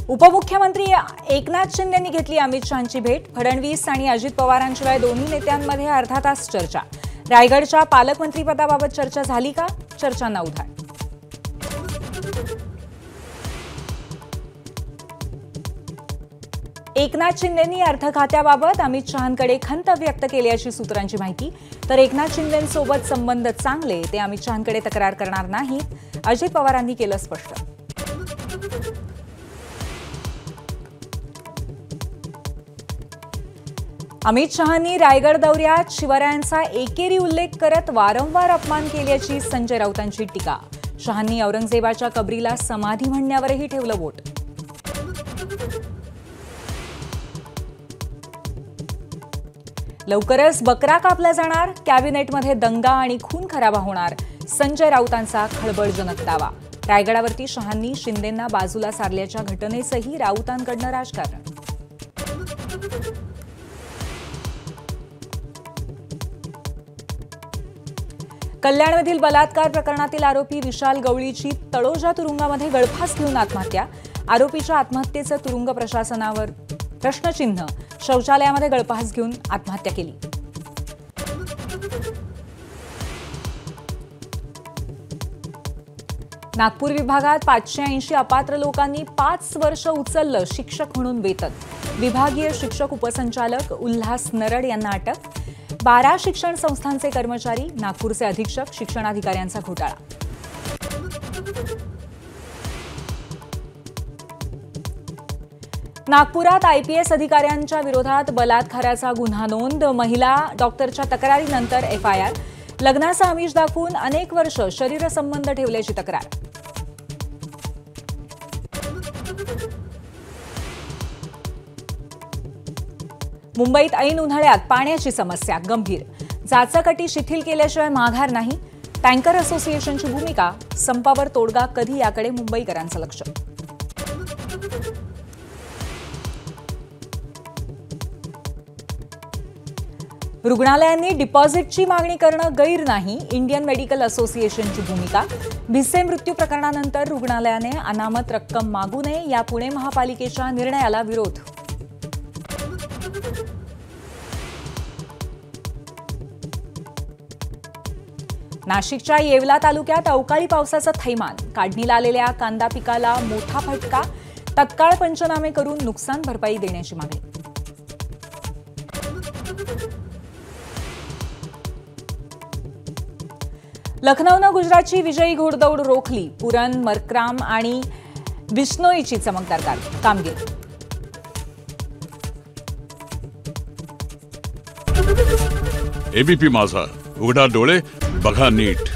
उपमुख्यमंत्री एकनाथ शिंदेंनी घेतली अमित शहांची भेट। फडणवीस आणि अजित पवारांशिवाय दोन्ही नेत्यांमध्ये अर्धा तास चर्चा। रायगडच्या पालकमंत्रीपदाबाबत चर्चा झाली का? चर्चांना उधाण। एकनाथ शिंदेंनी अर्थ खात्याबाबत अमित शहांकडे खंत व्यक्त केल्याची सूत्रांची माहिती। तर एकनाथ शिंदेंसोबत संबंध चांगले, ते अमित शहांकडे तक्रार करणार नाहीत, अजित पवारांनी केलं स्पष्ट। अमित शहांनी रायगड दौऱ्यात शिवरायांचा एकेरी उल्लेख करत वारंवार अपमान केल्याची संजय राऊतांची टीका। शहांनी औरंगजेबाच्या कबरीला समाधी म्हणण्यावरही ठेवलं बोट। लवकरच बकरा कापला जाणार, कॅबिनेटमध्ये दंगा आणि खून खराबा होणार, संजय राऊतांचा खळबळजनक दावा। रायगडावरती शहांनी शिंदेंना बाजूला सारल्याच्या घटनेसही राऊतांकडनं राजकारण। कल्याणमधील बलात्कार प्रकरणातील आरोपी विशाल गवळीची तळोजा तुरुंगामध्ये गळफास घेऊन आत्महत्या। आरोपीच्या आत्महत्येचं तुरुंग प्रशासनावर प्रश्नचिन्ह। शौचालयामध्ये गळफास घेऊन आत्महत्या केली। नागपूर विभागात 580 अपात्र लोकांनी 5 वर्ष उचललं शिक्षक म्हणून वेतन। विभागीय शिक्षक उपसंचालक उल्हास नरड यांना अटक। 12 शिक्षण संस्थांचे कर्मचारी, नागपूरचे अधीक्षक, शिक्षणाधिकाऱ्यांचा घोटाळा। नागपुरात आयपीएस अधिकाऱ्यांच्या विरोधात बलात्काराचा गुन्हा नोंद। महिला डॉक्टरच्या तक्रारीनंतर एफआयआर। लग्नाचा आमिष दाखवून अनेक वर्ष शरीरसंबंध ठेवल्याची तक्रार। मुंबईत ऐन उन्हाळ्यात पाण्याची समस्या गंभीर। जाचकटी शिथिल केल्याशिवाय माघार नाही, टँकर असोसिएशनची भूमिका। संपावर तोडगा कधी, याकडे मुंबईकरांचं लक्ष। रुग्णालयांनी डिपॉझिटची मागणी करणं गैर नाही, इंडियन मेडिकल असोसिएशनची भूमिका। भिसे मृत्यू प्रकरणानंतर रुग्णालयाने अनामत रक्कम मागू नये, या पुणे महापालिकेच्या निर्णयाला विरोध। नाशिकच्या येवला तालुक्यात अवकाळी पावसाचं थैमान। काढणीला आलेल्या कांदा पिकाला मोठा फटका। तत्काळ पंचनामे करून नुकसान भरपाई देण्याची मागणी। लखनौनं गुजरातची विजयी घोडदौड रोखली। पुरन, मरक्राम आणि बिश्नोईची चमकदार कामगिरी। एबीपी माझा, उघडा डोळे बघा नीट।